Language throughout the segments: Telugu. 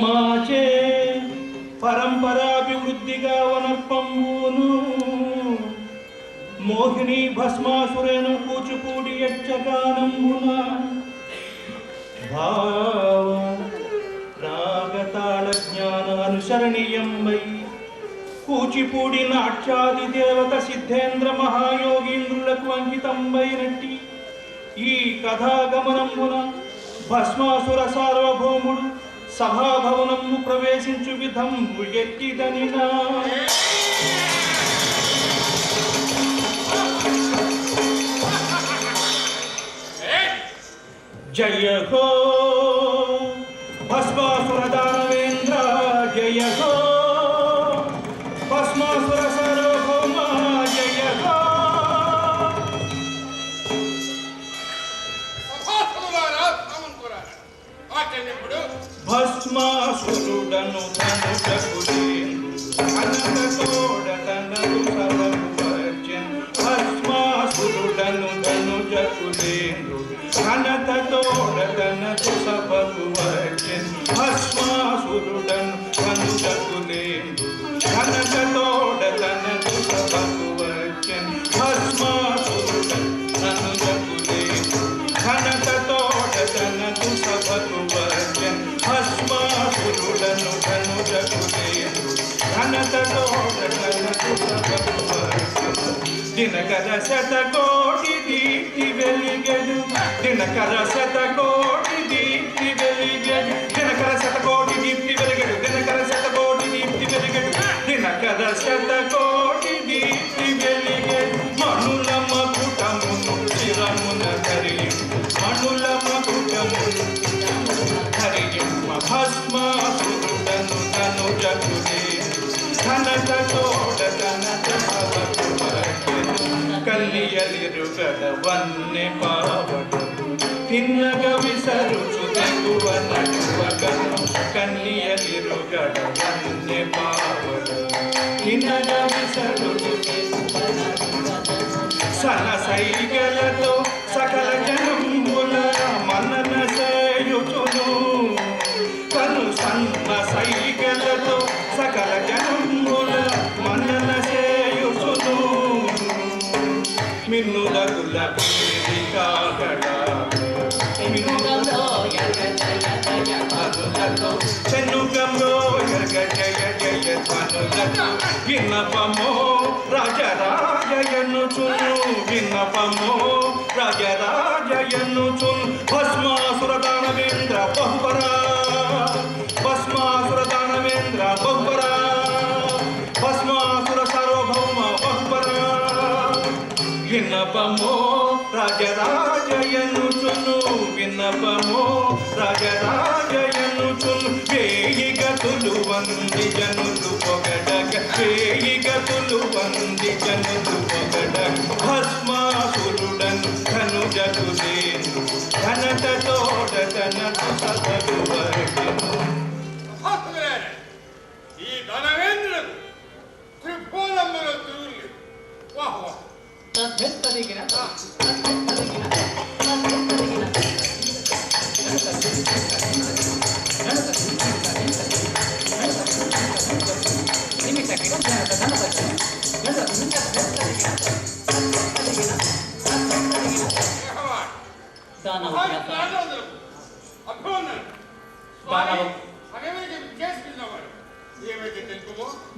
మాచే పరంపరాభివృద్ధిగా వనప్పంబును మోహిని భస్మాసురేను కూచిపూడి యక్షగానంబున భావ రాగతాళ జ్ఞాన అనుసరణీయంబై కూచిపూడి నాట్యాది దేవత సిద్ధేంద్ర మహాయోగీంద్రులకు అంకితంబైనట్టి ఈ కథాగమనంబున భస్మాసుర సార్వభౌముడు సభాభవనము ప్రవేశించు విధం ఎట్టిదనినా జయ హో భస్మాసుర దానవేంద్ర జయ హో భస్మాసుర సార్వభౌమ జయ హో. భస్మాసురుడను ధనుజకులేందు అనంతోడతనను సభకువచ్చన్ భస్మాసురుడను ధనుజకులేందు అనంతోడతనను సభకువచ్చన్ భస్మాసురుడను ధనుజకులేందు అనంతోడతనను సభకువచ్చన్ భస్మాసురుడను ధనుజకులేందు అనంతోడతనను సభకువచ్చన్ భస్మాసురుడను ధనుజకులేందు ఘనతోడతనకు సభకువచ్చన్ దినకర శతకోటి దీప్తి వెలిగెడు దినకర శతకోటి దీప్తి వెలిగెడు దినకర శతకోటి దీప్తి వెలిగెడు దినకర శతకోటి దీప్తి వెలిగెడు దినకర శతకోటి దీప్తి వెలిగెడు మనుల మకుటమును శిరమున ధరియు మనుల మకుటమును ధరియమ్మ భస్మాసురుడను ధనుజకులేందు ఘనతోడతనకు సభకువచ్చన్ కల్లియలిరుగడ వన్నె పావడు తిన్నగ విసరుచు తెగువ నడువగను కల్లియలిరుగడ వన్నె పావడు తిన్నగ విసరుచు సన సైగలతో సకల జనంబుల మనన సేయుచును కను సన్న సైగలతో సకల జనంబుల మనన సేయుచును మిన్నులగుల వేదికాగడ చెన్నుగంలో ఎర్గ జయ జయ ధనులతో విన్నపమో రాజరాజయనుచును విన్నపమో రాజరాజయనుచును భస్మాసుర దానవేంద్ర బహుపరా భస్మాసుర దానవేంద్ర బహుపరా భస్మాసుర సార్వభౌమ బహుపరా విన్నపమో రాజరాజయనుచును విన్నపమో రాజరాజయనుచును వేయి గతులు వంది జనులు పొగడగ వేయి గతులు వంది జనులు పొగడగ భస్మాసురుడను ధనుజకులేందు ఘనతోడతనకు సభకువచ్చన్. ఈ ధనవేంద్రుడు త్రిభువనముల తిరుగులు వాహ్ వాహ్ తద్దెత్తదిగిన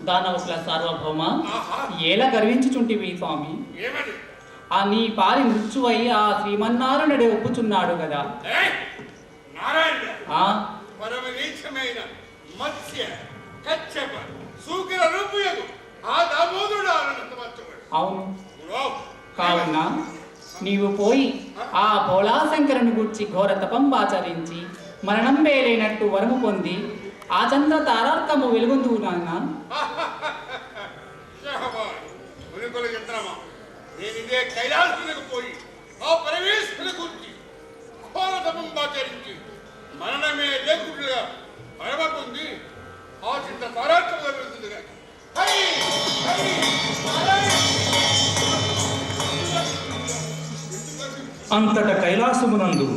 దానవకుల సార్వభౌమ ఎలా గర్వించుచుంటివి స్వామి ఆ నీ పాలి మృత్యువై ఆ శ్రీమన్నారాయణుడే ఒప్పుచున్నాడు కదా పరమనీచమైన మత్స్య కచ్చప సూకర రూపుయగు ఆ దామోదరుడు అవును కావున నీవు పోయి ఆ భోళాశంకరుని గూర్చి ఘోర తపంబాచరించి మరణం వేలేనట్టు వరము పొంది ఆ చంద్ర తారార్కము వెలుగొందువు నాయన. మునికుల చంద్రమా, నేను ఇదే కైలాసులకు పోయి ఆ పరమేశ్వరుని గురించి ఘోర తపంబాచరించి మరణమే లేకుండా వరమ పొంది ఆ చింత తారార్కము వెలుగుతుంది. అంతట కైలాసమునందు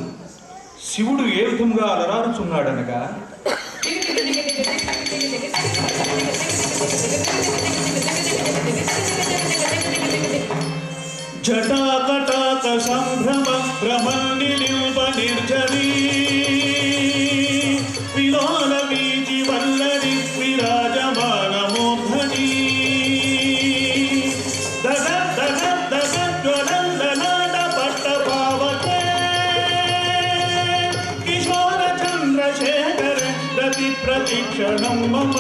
శివుడు ఏ విధంగా అలరారుచున్నాడనగా, జటాకటాక సంభ్రమ భ్రమనిలింబ నిర్జరీ విలోల వీచి వల్లరి విరాజమాన మూర్ధని దగ దగ దగ జ్వలల్లలాట పట్ట పావతే కిశోర చంద్రశేఖర రతి ప్రతిక్షణం మమ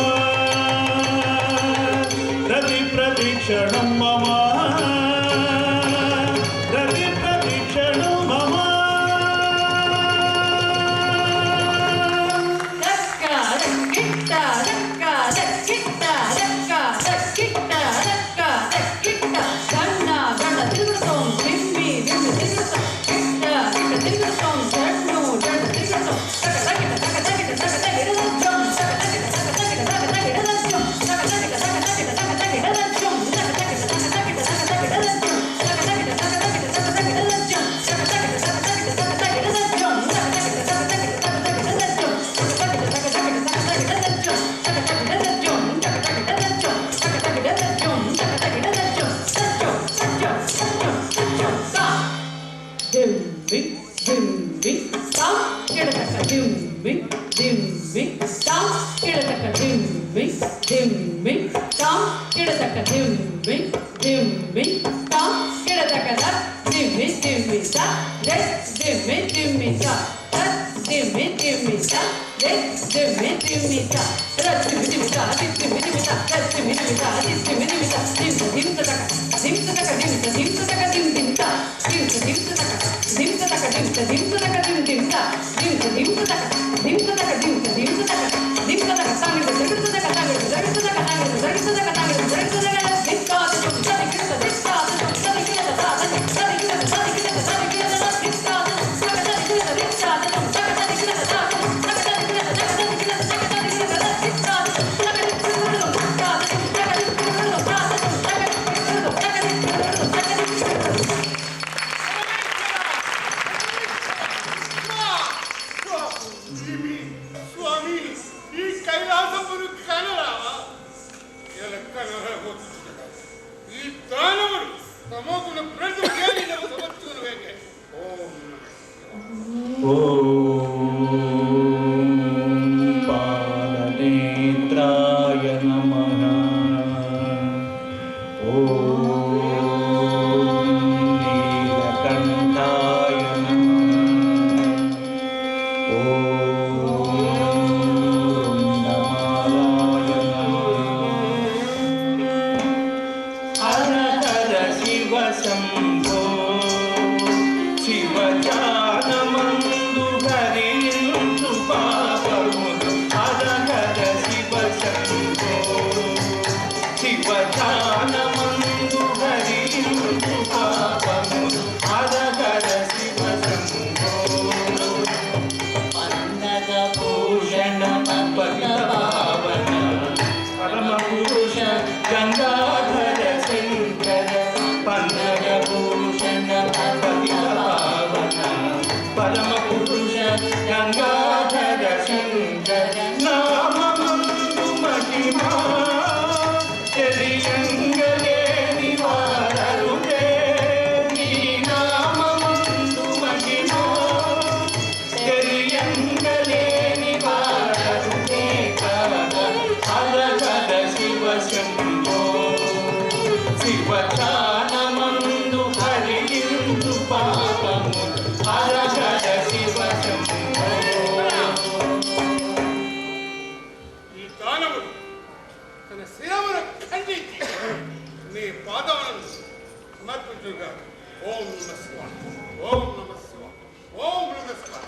రతి ప్రతిక్షణం మమ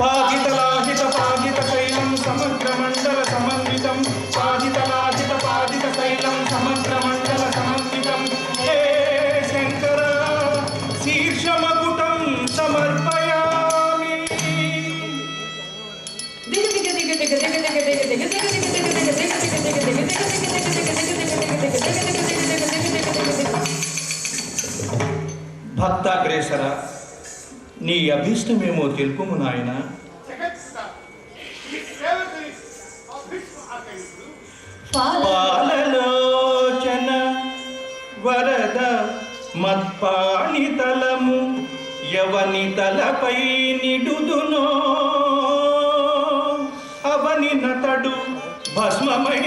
పాగితలాహిత పాగిత శైలం సమగ్ర మండల సమన్వితం పాగితలాహిత పాగిత శైలం సమగ్ర మండల సమన్వితం హే శంకర శీర్షమకుటం సమర్పయామి. భక్తాగ్రేసర, నీ అభీష్టమేమో తెలుపుము నాయన. జగత్తా ఈ సేవకుని అభిష్ట ఆకలింపు పాలలోచన వరద మత్పాణితలము ఎవని తలపై నిడుదునో అవని నతడు భస్మమై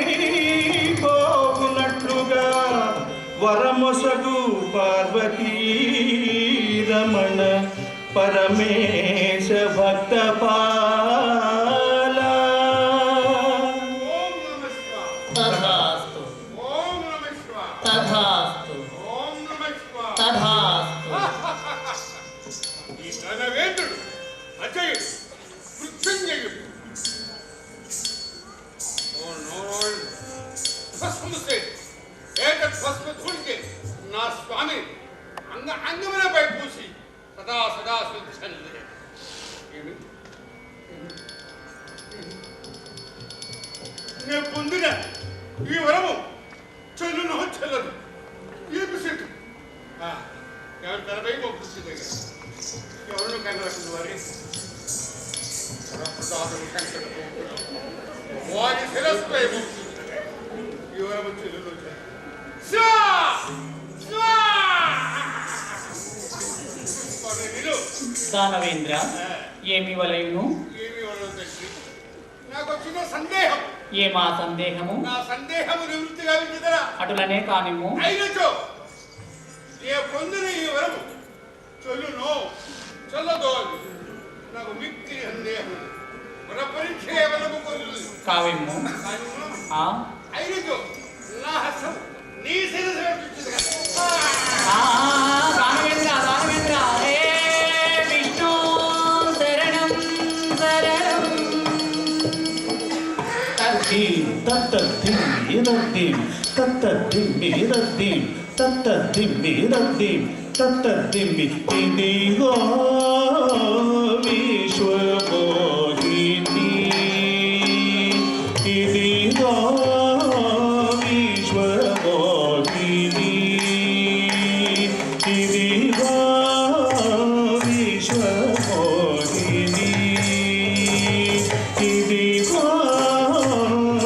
పోకునట్లుగా వరమొసగు పార్వతీ రమణ పరమేశ భక్త పాల. ఓం నమః శివాయ. తథాస్తు ఓం నమః శివాయ. తథాస్తు ఓం నమః శివాయ. తథాస్తు. ఈ ధనవేంద్రుడు అజయుడు మృత్యుంజయుడు భస్మసే ఏతత్ భస్మధూళికే నా స్వామి అంగములపై పూసి సదా సదా శుద్ధి. నేను పొందిన ఈ వరము చెల్లునో చెల్లదు ఏమి చెట్టు ఎవరి తలపై కృషి దగ్గర ఎవరిని కనరాకుండా వారి వరప్రసాదము శంకరుడు వారి శిరస్పై ఈ వరము చెల్లునో దానవేంద్ర, ఏమి వలయును? ఏమి వలన తండ్రి, నాకు వచ్చిన సందేహం. ఏమా సందేహము? నా సందేహము నివృత్తి గావించదరా? అటులనే కానిము. అయినచో ఏ పొందిన ఈ వరము చొల్లునో చల్లదో నాకు మిక్కిలి సందేహం. వర పరీక్ష వరకు కొల్లు కావిము. ఆ అయినచో నా హస్తం నీ శిరస్సు చూచింది కదా. దానవేంద్ర, దానవేంద్ర, హే విష్ణు శరణం శరణం. తత్తీం తత్తీం ఇదత్తీం తత్తీం ఇదత్తీం తత్తీం ఇదత్తీం తత్తీం ఇదిగో విశ్వమోహిని ఇదిగో విశ్వమోహిని ఇదిగో విశ్వమోహిని ఇదిగో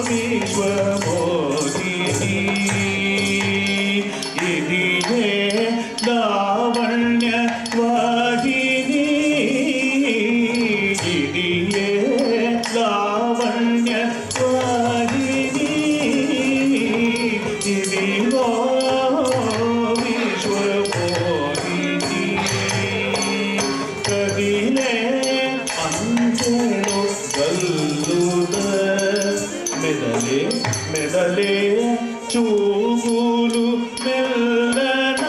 విశ్వమోహిని ఇదిగే లావణ్య వాహిని ఇదిగే లావణ్య వాహిని ఇదిగో విశ్వమోహిని కదిలే అంచెలో కల్లుద మెదలే మెదలే చూగులు మెల్లన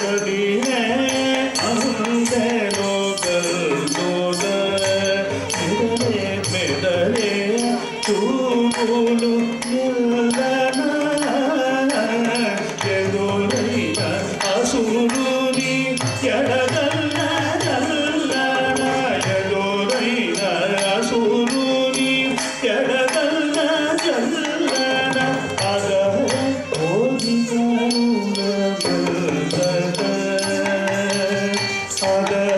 కదిలే అంచెలో కల్లుద మెదలే మెదలే చూగులు మెల్లన ఎదురైన అసురుని ఎడగల్ల జల్లన ఎదురైన అసురుని ఎడగల్ల జల్లన అగర కోరికల బలద అగర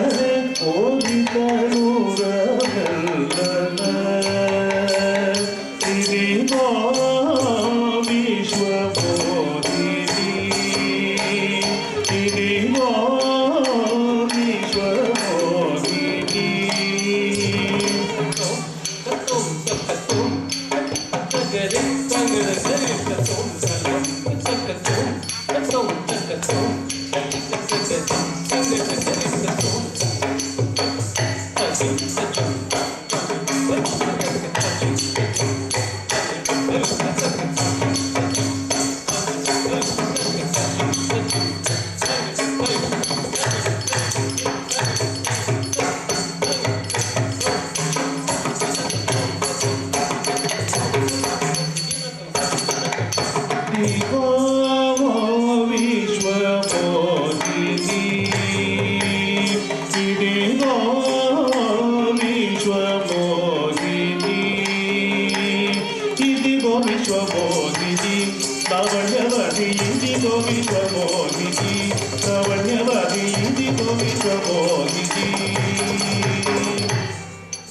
మోహిని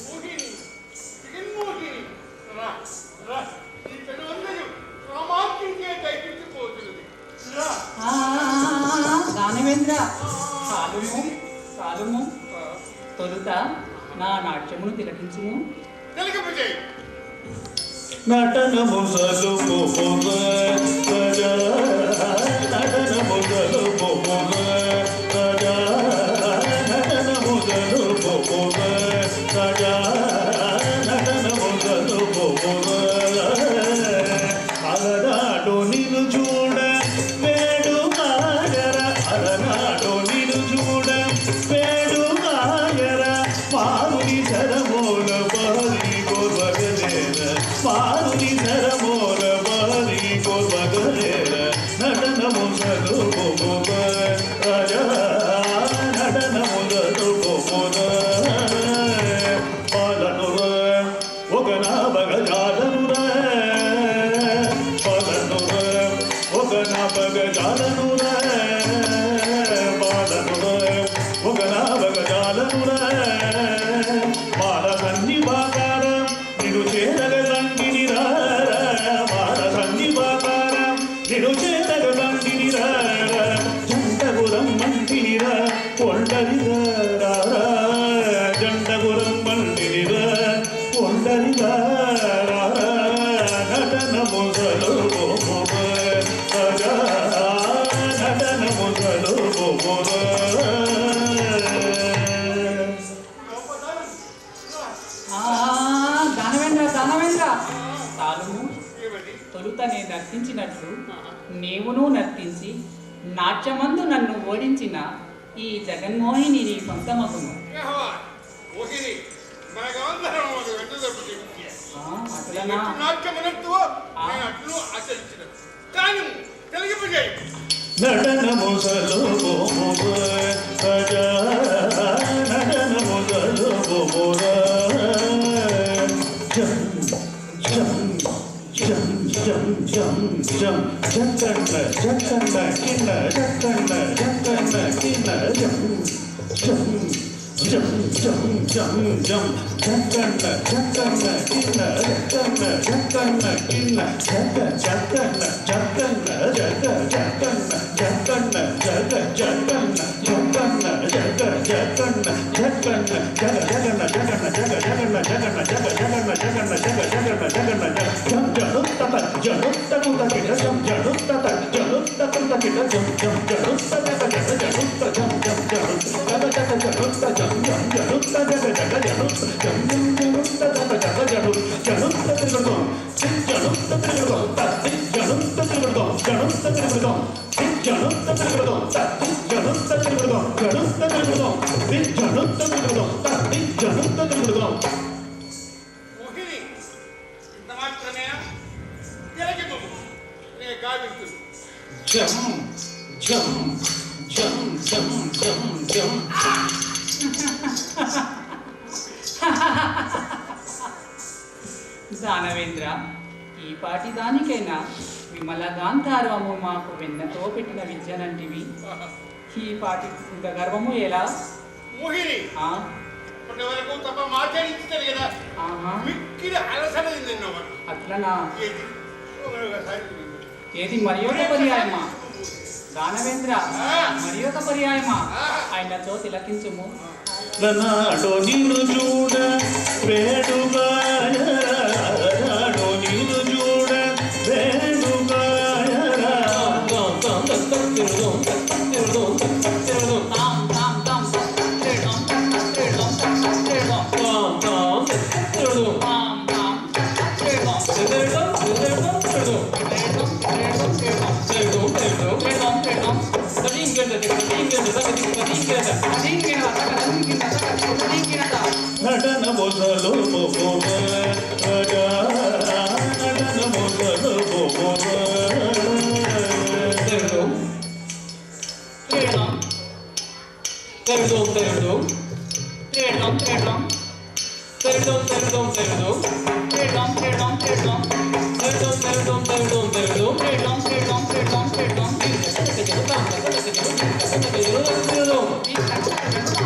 మోహిని జగన్మోహిని రా రా ఈ పెనువందరూ రామాత్మికే దయచేసిపోతున్నది రా దానవేంద్ర కాలుము కాలుము తొలుత నా నాట్యమును తిలకించుము. తెలుగబుజై నటనము సలుపున సజా నటనము సలుపున సజా నటనము సలుపున సజా నటనము సలుపున అలనాడు నిన్ను చూడ వేడుకాయర అలనాడు నిన్ను చూడ వేడుకాయర మారుని శరమోల బారి గోర్వగలేర మారుని శరమోల బారి గోర్వగలేర నటనము సలుపున రాజా నటనము సలుపున పాలనుర ఒక నాభగజాలనుర పాలనుర ఒక నాభగజాలనుర పాలనుర ఒక నాభగజాలనుర పాల సన్నిభాకార నిను చేరగ రంగినిరా పాల సన్నిభాకార నిను చేరగ రంగినిరా జంటగురం మంటినిరా కొండరిగా జంటగురం మంటినిరా కొండరిగా నటనము సలుపున సజా నటనము సలుపున దానవేంద్ర దానవేంద్ర కాలుము ఏమని తొలుత నేను నర్తించినట్లు నీవును నర్తించి నాట్యమందు నన్ను ఓడించిన ఈ జగన్మోహిని నీ సొంతమగును. మోహిని మనకందరం ఒక వెంట దొరుకుతుంది అట్లనా నాట్యమనంతువో నేను అట్లు ఆచరించిన కానీ తెలుగబుజై నటనము సలుపున సజా నటనము సలుపున జం జం జం జం జం జం జక్కన్న జక్కన్న కిన్న జక్కన్న జక్కన్న కిన్న జం జం జం జం జం జం జక్కన్న జక్కన్న కిన్న జక్కన్న జక్కన్న కిన్న జక్క జక్కన్న జక్కన్న జక్క జక్కన్న జక్కన్న జగ జక్కన్న జక్కన్న జగ జక్కన్న జక్కన్న జగ జగన్న జగన్న జగ జగన్న జగన్న జగ జగన్న జగన్న జగ జగన్న జగన్న జం జను తత జను తకుంత కిట జం జను తత జను తకుంత కిట జం జం జను తత జగ జను జం జం జను తత జగ జను జం జం జను తత జగ జగ జను జం జం జను తత జగ జను జను తత జగ జను తత జగ తత జను తత జగ జను తత జగ జను తత జగ తత జను తత జగ జను తత జగ జను తత జగ తత జను తత జగ మోహిని ఇంత మాత్రమేనా తెలుగబు నే గావించును జం జం జం జం జం జం దానవేంద్ర ఈ పాటి దానికైనా విమల గాంధారవము మాకు వెన్నతో పెట్టిన విద్యనంటివి ఈ పాటి ఇంత గర్వము ఎలా? మోహిని ఆ, ఇప్పటి వరకు తప్ప మాట్లాడించారు కదా ఆహా, మిక్కిలి అలసడది నిన్నవా అట్లనా? ఏది ఒకసారి ఏది మరి ఒక పర్యాయమా? దానవేంద్ర మరి ఒక పర్యాయమా? ఆయనతో తిలకించుము. నాడు నిన్ను చూడ వేడుగాయరాడు నిన్ను చూడ వేడుగాయరా తాం తాం త్రేడం త్రేడం తాం తాం తాం త్రేడం త్రేడం త్రేడం తాం తాం త్రేడం తాం తాం త్రేడం త్రేడం త్రేడం త్రేడం త్రేడం త్రేడం త్రేడం త్రేడం నటన మొదలు రాజా నటన మొదలు Thank you.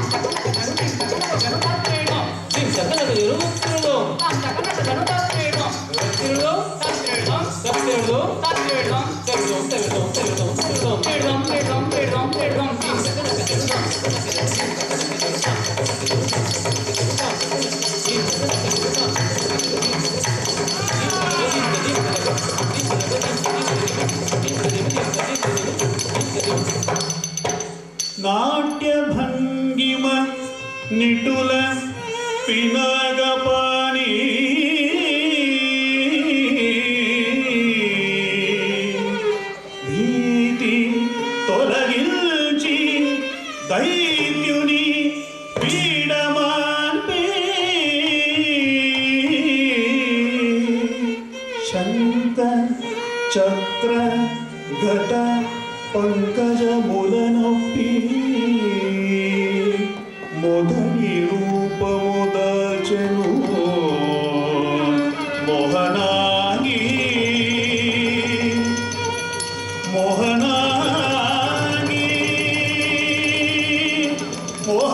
నిటుల పినగపాని భీతి తొలగించి దైత్యుని పీడమాన్పే శంఖ చక్ర ఘట పంకజములనొప్పి మొదటి రూపముదాచెను మోహనాంగి మోహనాంగి మోహ